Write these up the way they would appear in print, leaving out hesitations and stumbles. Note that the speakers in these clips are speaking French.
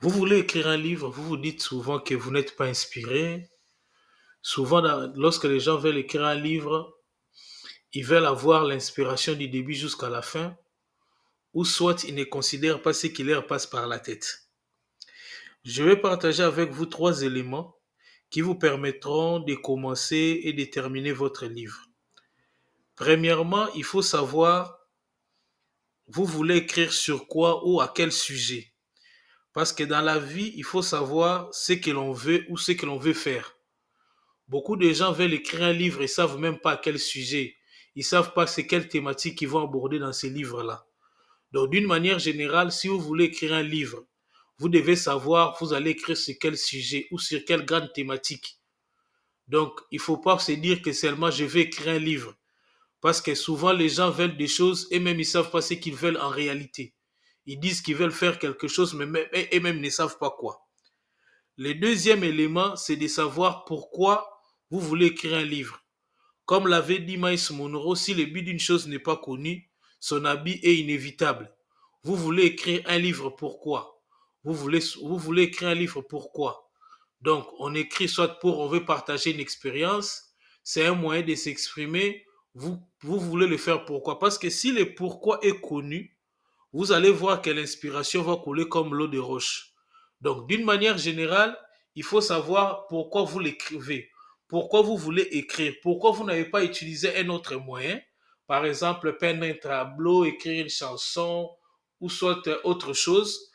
Vous voulez écrire un livre, vous vous dites souvent que vous n'êtes pas inspiré. Souvent, lorsque les gens veulent écrire un livre, ils veulent avoir l'inspiration du début jusqu'à la fin, ou soit ils ne considèrent pas ce qui leur passe par la tête. Je vais partager avec vous trois éléments qui vous permettront de commencer et de terminer votre livre. Premièrement, il faut savoir, vous voulez écrire sur quoi ou à quel sujet. Parce que dans la vie, il faut savoir ce que l'on veut ou ce que l'on veut faire. Beaucoup de gens veulent écrire un livre et ne savent même pas à quel sujet. Ils ne savent pas c'est quelle thématique ils vont aborder dans ces livres-là. Donc, d'une manière générale, si vous voulez écrire un livre, vous devez savoir, vous allez écrire sur quel sujet ou sur quelle grande thématique. Donc, il ne faut pas se dire que seulement je vais écrire un livre. Parce que souvent, les gens veulent des choses et même ils ne savent pas ce qu'ils veulent en réalité. Ils disent qu'ils veulent faire quelque chose, mais même ne savent pas quoi. Le deuxième élément, c'est de savoir pourquoi vous voulez écrire un livre. Comme l'avait dit Miles Monroe, si le but d'une chose n'est pas connu, son habit est inévitable. Vous voulez écrire un livre, pourquoi? Vous voulez écrire un livre, pourquoi? Donc, on écrit soit on veut partager une expérience, c'est un moyen de s'exprimer. Vous voulez le faire pourquoi? Parce que si le pourquoi est connu, vous allez voir que l'inspiration va couler comme l'eau de roche. Donc, d'une manière générale, il faut savoir pourquoi vous l'écrivez, pourquoi vous voulez écrire, pourquoi vous n'avez pas utilisé un autre moyen, par exemple, peindre un tableau, écrire une chanson ou soit autre chose,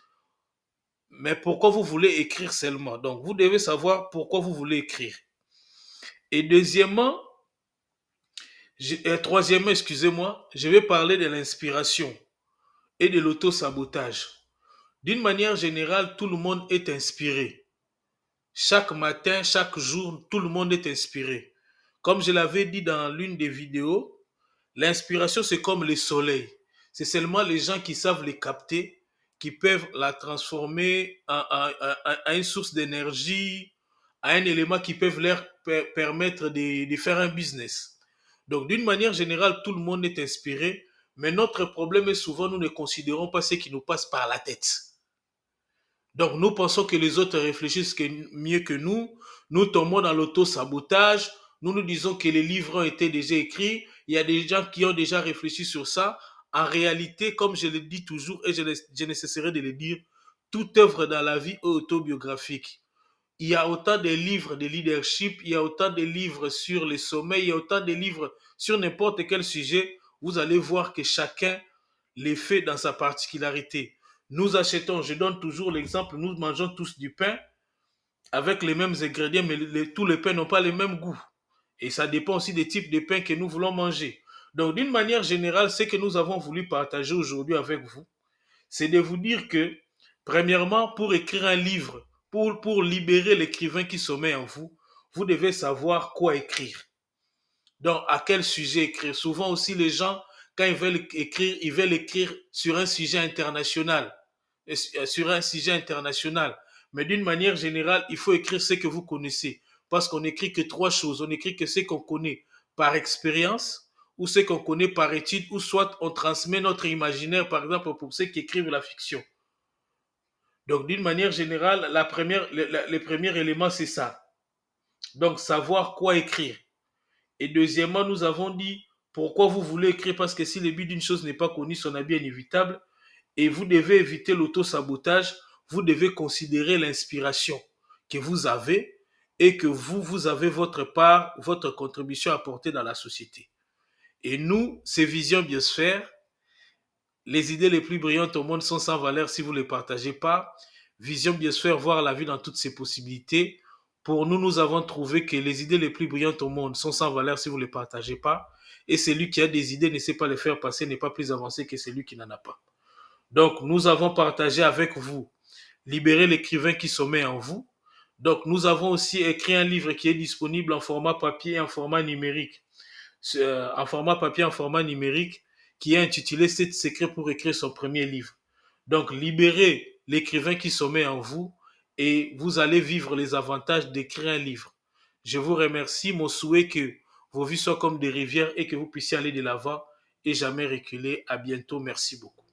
mais pourquoi vous voulez écrire seulement. Donc, vous devez savoir pourquoi vous voulez écrire. Et deuxièmement, troisièmement, excusez-moi, je vais parler de l'inspiration et de l'auto-sabotage. D'une manière générale, tout le monde est inspiré. Chaque matin, chaque jour, tout le monde est inspiré. Comme je l'avais dit dans l'une des vidéos, l'inspiration, c'est comme le soleil. C'est seulement les gens qui savent les capter, qui peuvent la transformer en une source d'énergie, à un élément qui peuvent leur permettre de faire un business. Donc, d'une manière générale, tout le monde est inspiré, mais notre problème est souvent, nous ne considérons pas ce qui nous passe par la tête. Donc, nous pensons que les autres réfléchissent mieux que nous. Nous tombons dans l'auto-sabotage. Nous nous disons que les livres ont été déjà écrits. Il y a des gens qui ont déjà réfléchi sur ça. En réalité, comme je le dis toujours et je ne cesserai de le dire, toute œuvre dans la vie est autobiographique. Il y a autant de livres de leadership, il y a autant de livres sur le sommeil, il y a autant de livres sur n'importe quel sujet. Vous allez voir que chacun les fait dans sa particularité. Nous achetons, je donne toujours l'exemple, nous mangeons tous du pain avec les mêmes ingrédients, mais tous les pains n'ont pas le même goût. Et ça dépend aussi des types de pain que nous voulons manger. Donc, d'une manière générale, ce que nous avons voulu partager aujourd'hui avec vous, c'est de vous dire que, premièrement, pour écrire un livre, pour libérer l'écrivain qui sommeille en vous, vous devez savoir quoi écrire. Donc, à quel sujet écrire? Souvent aussi, les gens, quand ils veulent écrire sur un sujet international. Sur un sujet international. Mais d'une manière générale, il faut écrire ce que vous connaissez. Parce qu'on n'écrit que trois choses. On écrit que ce qu'on connaît par expérience, ou ce qu'on connaît par étude, ou soit on transmet notre imaginaire, par exemple, pour ceux qui écrivent la fiction. Donc, d'une manière générale, le premier élément, c'est ça. Donc, savoir quoi écrire. Et deuxièmement, nous avons dit pourquoi vous voulez écrire, parce que si le but d'une chose n'est pas connu, son avis est inévitable. Et vous devez éviter l'auto-sabotage. Vous devez considérer l'inspiration que vous avez et que vous avez votre part, votre contribution à apporter dans la société. Et nous, c'est Vision Biosphère. Les idées les plus brillantes au monde sont sans valeur si vous ne les partagez pas. Vision Biosphère, voir la vie dans toutes ses possibilités. Pour nous, nous avons trouvé que les idées les plus brillantes au monde sont sans valeur si vous ne les partagez pas. Et celui qui a des idées ne sait pas les faire passer, n'est pas plus avancé que celui qui n'en a pas. Donc, nous avons partagé avec vous Libérer l'écrivain qui sommeille en vous. Donc, nous avons aussi écrit un livre qui est disponible en format papier et en format numérique. En format papier, en format numérique, qui est intitulé 7 secrets pour écrire son premier livre. Donc, libérez l'écrivain qui sommeille en vous et vous allez vivre les avantages d'écrire un livre. Je vous remercie. Mon souhait est que vos vies soient comme des rivières et que vous puissiez aller de l'avant et jamais reculer. À bientôt. Merci beaucoup.